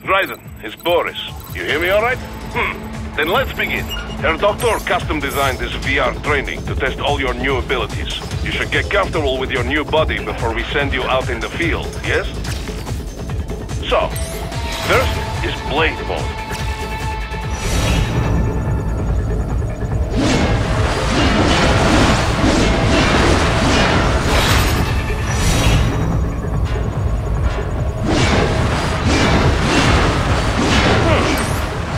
Raiden, it's Boris. You hear me all right? Then let's begin. Herr Doctor custom designed this VR training to test all your new abilities. You should get comfortable with your new body before we send you out in the field, yes? So, first is Blade Mode.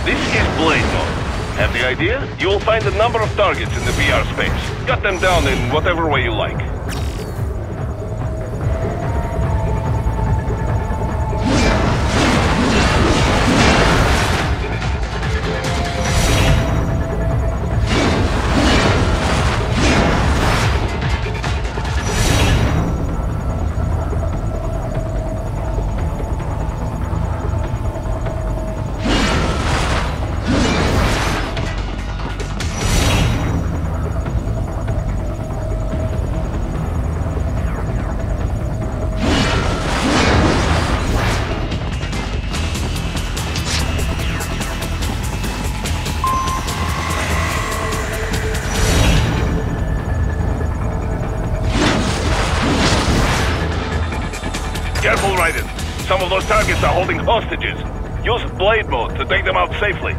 This is Blade Mode. Have the idea? You will find a number of targets in the VR space. Cut them down in whatever way you like. Careful, Raiden. Some of those targets are holding hostages. Use Blade Mode to take them out safely.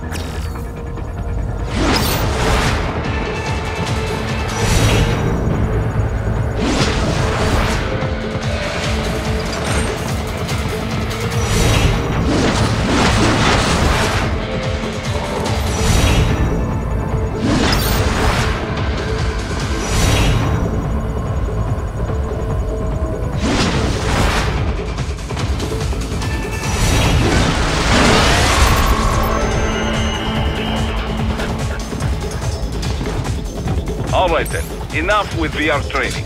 All right then, enough with VR training.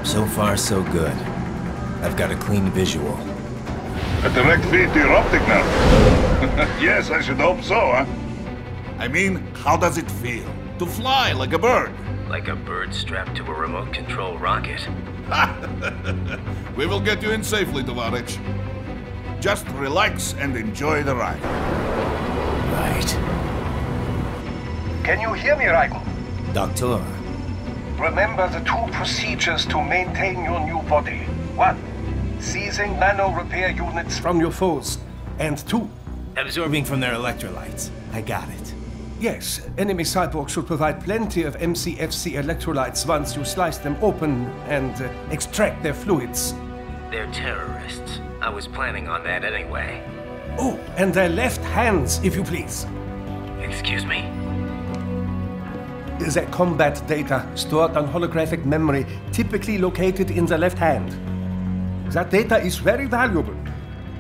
So far, so good. I've got a clean visual. A direct feed to your optic nerve. Yes, I should hope so, huh? I mean, how does it feel? To fly like a bird? Like a bird strapped to a remote control rocket. We will get you in safely, Tovarich. Just relax and enjoy the ride. Right. Can you hear me, Raiden? Doctor. Remember the two procedures to maintain your new body. 1. Seizing nano-repair units from your foes. And 2. Absorbing from their electrolytes. I got it. Yes, enemy cyborgs should provide plenty of MCFC electrolytes once you slice them open and extract their fluids. They're terrorists. I was planning on that anyway. Oh, and their left hands, if you please. Excuse me? The combat data stored on holographic memory, typically located in the left hand. That data is very valuable.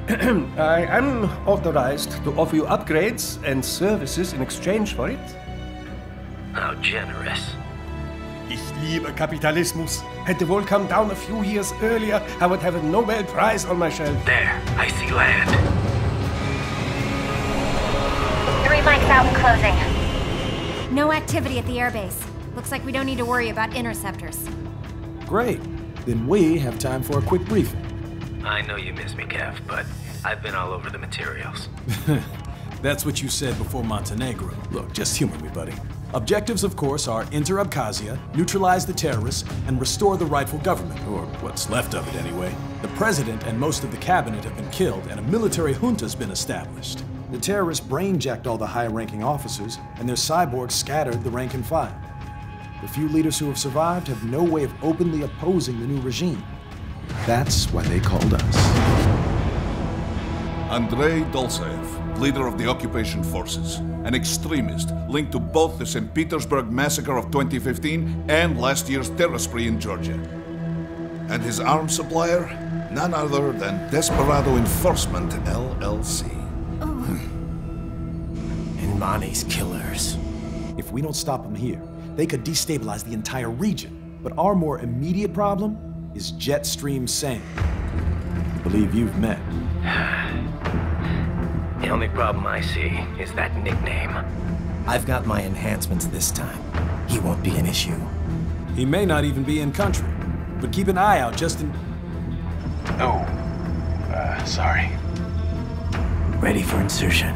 I am authorized to offer you upgrades and services in exchange for it. How generous. Ich liebe Kapitalismus. Had the wall come down a few years earlier, I would have a Nobel Prize on my shelf. There, I see land. 3 mics out and closing. No activity at the airbase. Looks like we don't need to worry about interceptors. Great. Then we have time for a quick briefing. I know you miss me, Kev, but I've been all over the materials. That's what you said before Montenegro. Look, just humor me, buddy. Objectives, of course, are enter Abkhazia, neutralize the terrorists, and restore the rightful government, or what's left of it anyway. The president and most of the cabinet have been killed, and a military junta's been established. The terrorists brain-jacked all the high-ranking officers, and their cyborgs scattered the rank and file. The few leaders who have survived have no way of openly opposing the new regime. That's why they called us. Andrei Dolzaev, leader of the occupation forces. An extremist linked to both the St. Petersburg massacre of 2015 and last year's terror spree in Georgia. And his arms supplier? None other than Desperado Enforcement, LLC. And Mani's killers. If we don't stop them here, they could destabilize the entire region. But our more immediate problem is Jetstream Sane. I believe you've met. The only problem I see is that nickname. I've got my enhancements this time. He won't be an issue. He may not even be in country, but keep an eye out just in... Oh, sorry. Ready for insertion.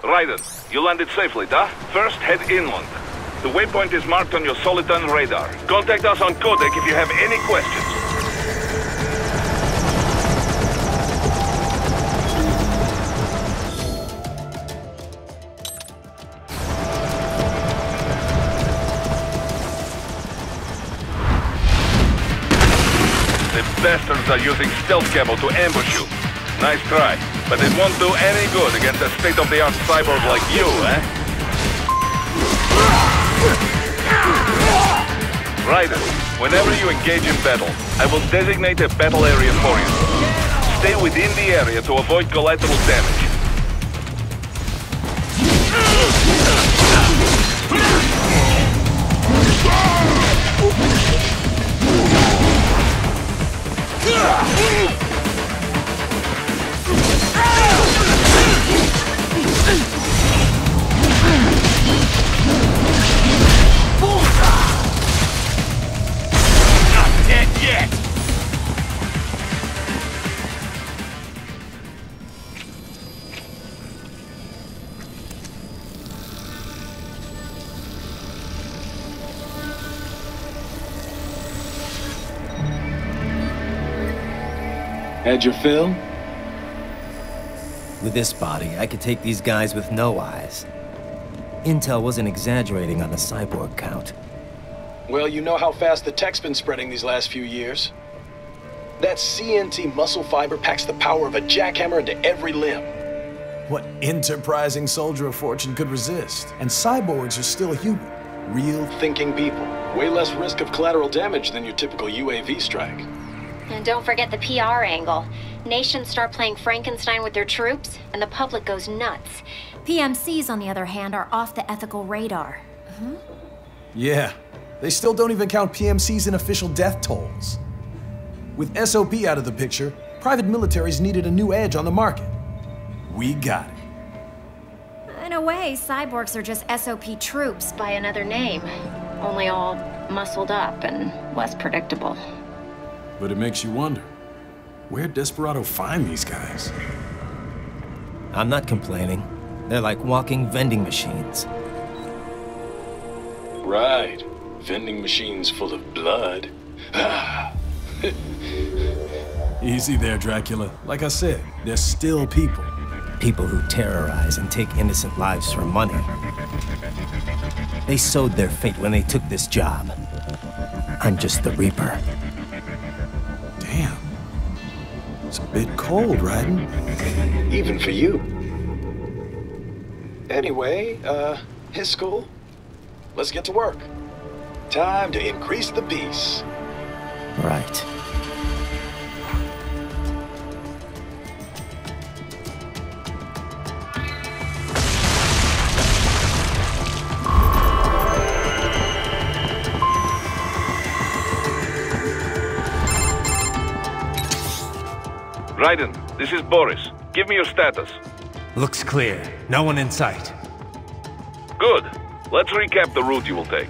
Raiden, you landed safely, da? First, head inland. The waypoint is marked on your Soliton radar. Contact us on Codec if you have any questions. The bastards are using stealth camo to ambush you. Nice try, but it won't do any good against a state-of-the-art cyborg like you, eh? Raiden, whenever you engage in battle, I will designate a battle area for you. Stay within the area to avoid collateral damage. Not dead yet! Had your fill? With this body, I could take these guys with no eyes. Intel wasn't exaggerating on the cyborg count. Well, you know how fast the tech's been spreading these last few years. That CNT muscle fiber packs the power of a jackhammer into every limb. What enterprising soldier of fortune could resist? And cyborgs are still human. Real Thinking people. Way less risk of collateral damage than your typical UAV strike. And don't forget the PR angle. Nations start playing Frankenstein with their troops, and the public goes nuts. PMCs, on the other hand, are off the ethical radar. Yeah, they still don't even count PMCs in official death tolls. With SOP out of the picture, private militaries needed a new edge on the market. We got it. In a way, cyborgs are just SOP troops by another name. Only all muscled up and less predictable. But it makes you wonder, where'd Desperado find these guys? I'm not complaining. They're like walking vending machines. Right. Vending machines full of blood. Easy there, Dracula. Like I said, they're still people. People who terrorize and take innocent lives for money. They sowed their fate when they took this job. I'm just the Reaper. Damn. It's a bit cold, Raiden. Even for you. Anyway, his school? Let's get to work. Time to increase the peace. Right. Raiden, this is Boris. Give me your status. Looks clear. No one in sight. Good. Let's recap the route you will take.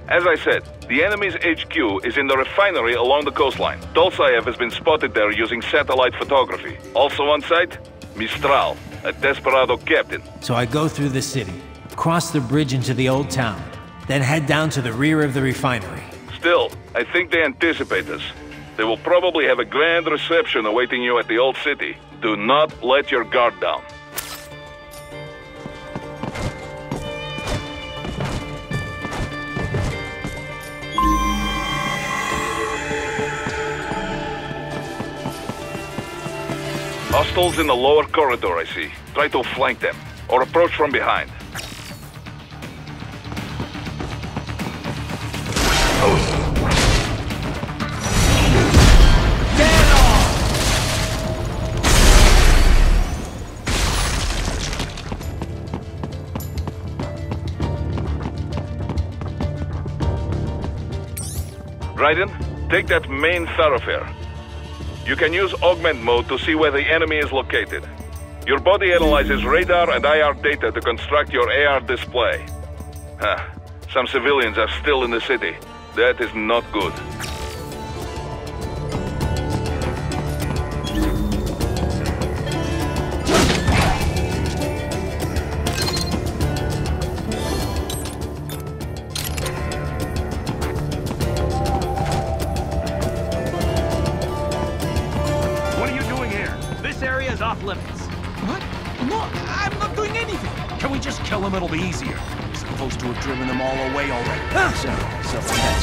As I said, the enemy's HQ is in the refinery along the coastline. Dolzaev has been spotted there using satellite photography. Also on site, Mistral, a desperado captain. So I go through the city, cross the bridge into the old town, then head down to the rear of the refinery. Still, I think they anticipate us. They will probably have a grand reception awaiting you at the old city. Do not let your guard down. Hostiles in the lower corridor, I see. Try to flank them, or approach from behind. Raiden, take that main thoroughfare. You can use augment mode to see where the enemy is located. Your body analyzes radar and IR data to construct your AR display. Some civilians are still in the city. That is not good. It'll be easier. Supposed to have driven them all away already. So that's right.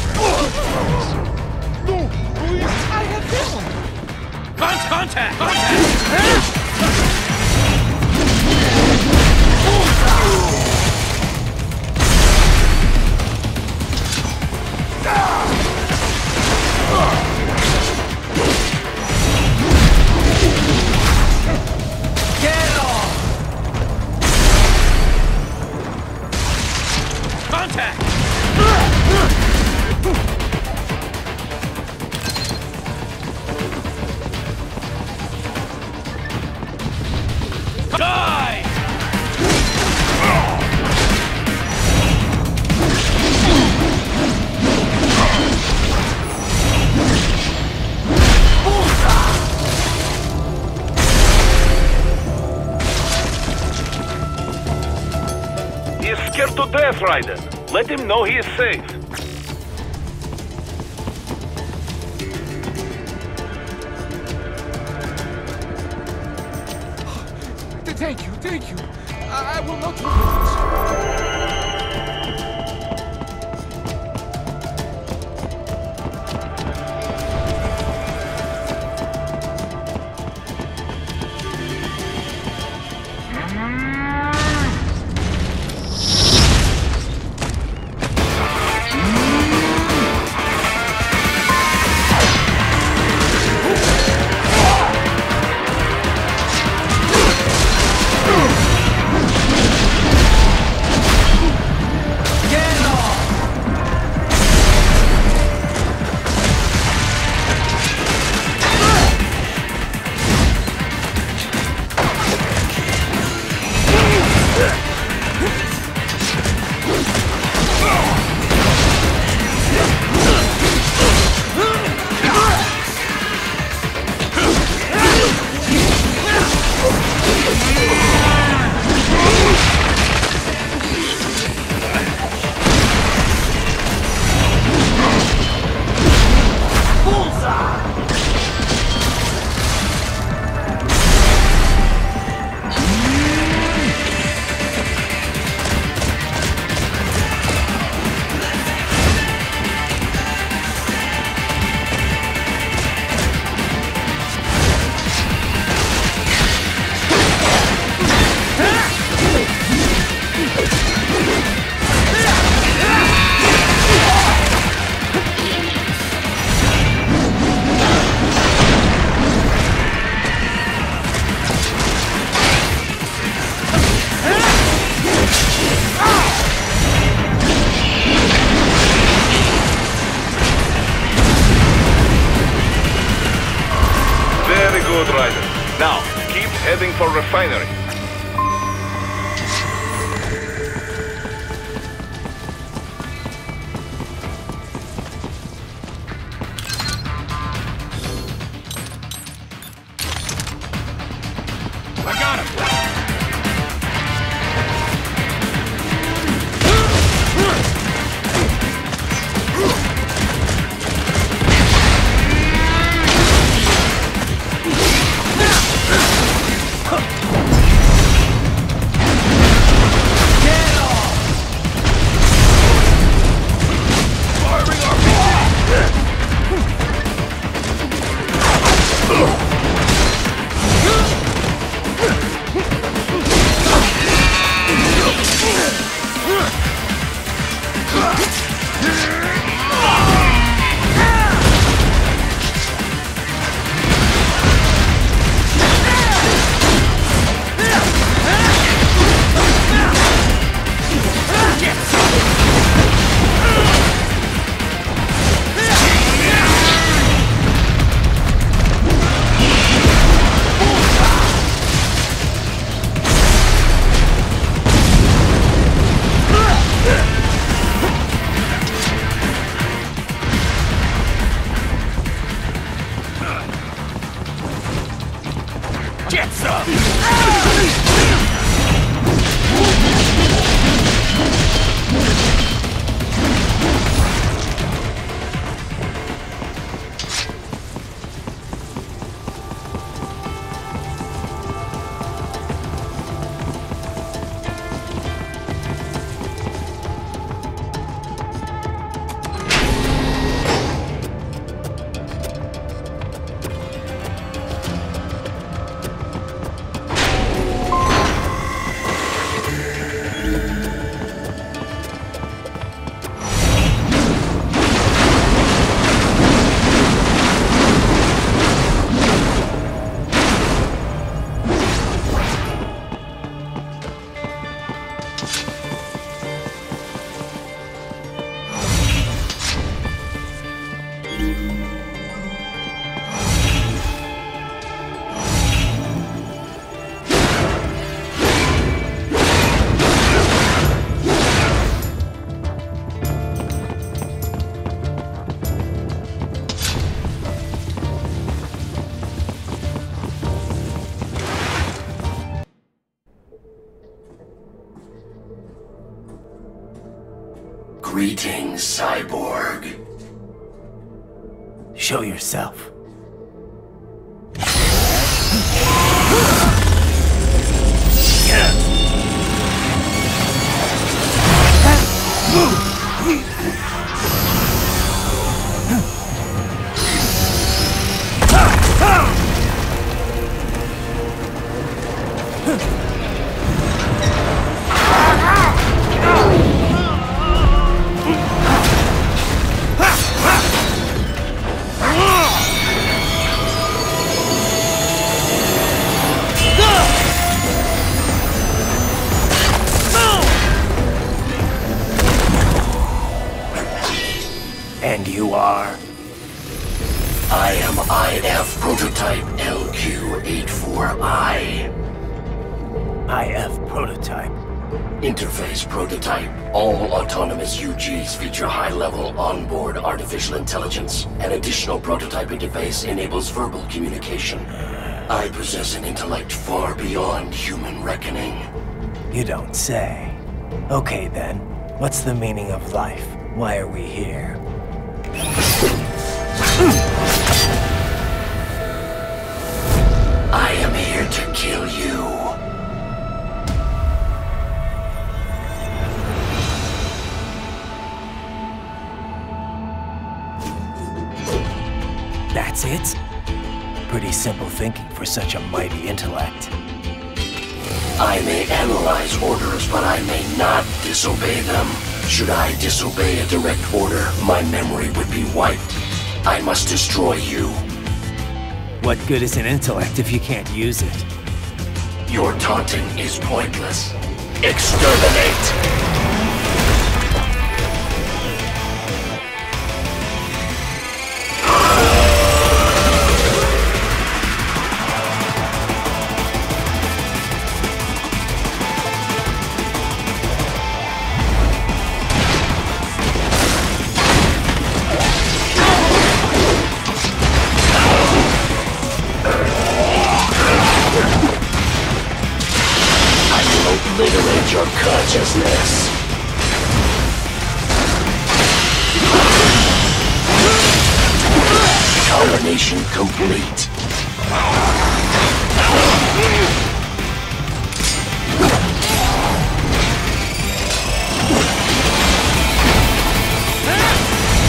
No, please, I have this. Contact! To death, Raiden. Let him know he is safe. Thank you. I will not forget this. heading for refinery. I got him! Greetings, cyborg. Show yourself. And you are? I am IF Prototype LQ84I. IF Prototype. Interface Prototype. All autonomous UGs feature high-level onboard artificial intelligence. An additional prototype interface enables verbal communication. I possess an intellect far beyond human reckoning. You don't say. Okay then, what's the meaning of life? Why are we here? I am here to kill you. That's it? Pretty simple thinking for such a mighty intellect. I may analyze orders, but I may not disobey them. Should I disobey a direct order, my memory would be wiped. I must destroy you. What good is an intellect if you can't use it? Your taunting is pointless. Exterminate! your consciousness. Combination complete.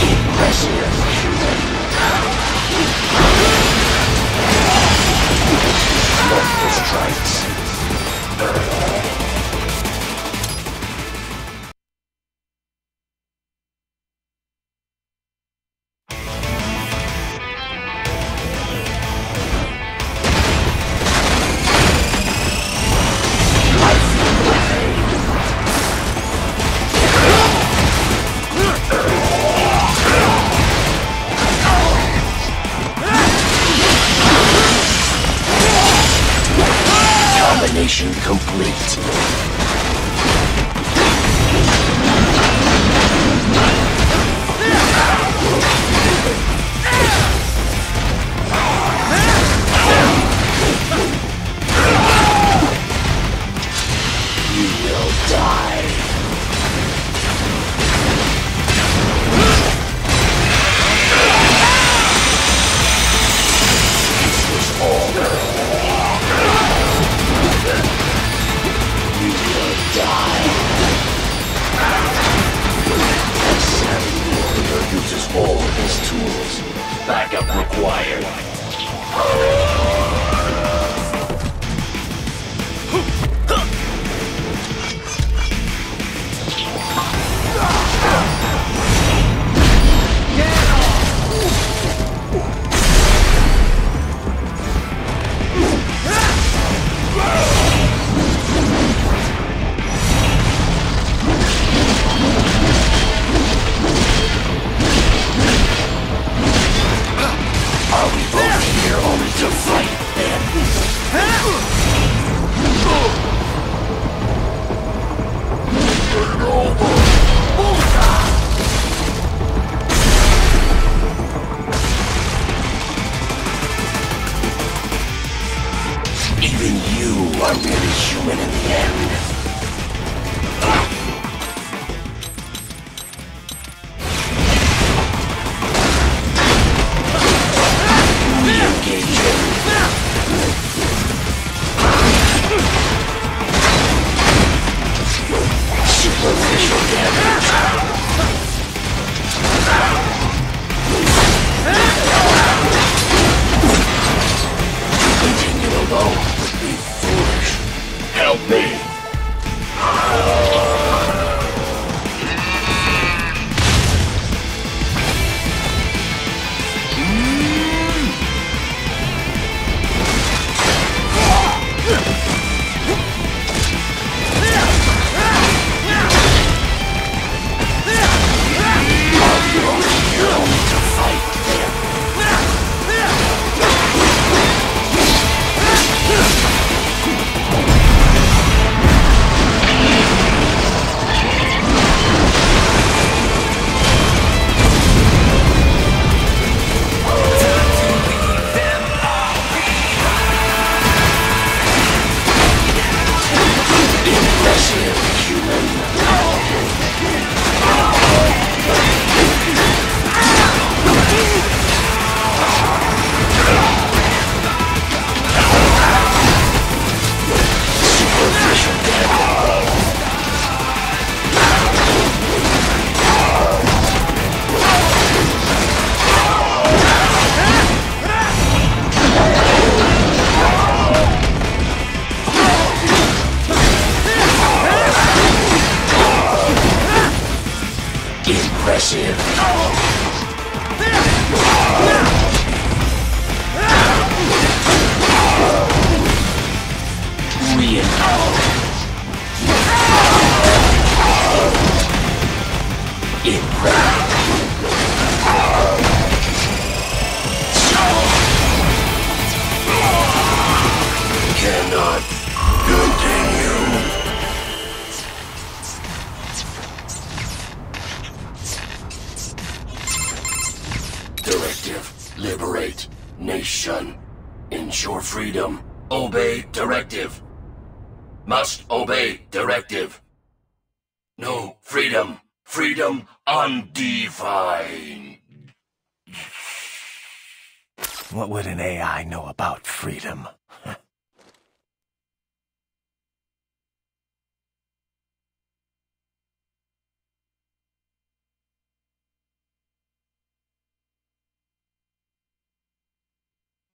Impressive. Multiple strikes. Combination complete. You will die. This is all. You will die. A savvy warrior uses all his tools. Backup required. Are we both here only to fight then? Even you are really human in the end. Superficial damage. To continue alone would be foolish. Help me. Impressive. Cannot continue. Directive. Liberate. Nation. Ensure freedom. Obey directive. Must obey directive. No freedom. Freedom undefined. What would an AI know about freedom?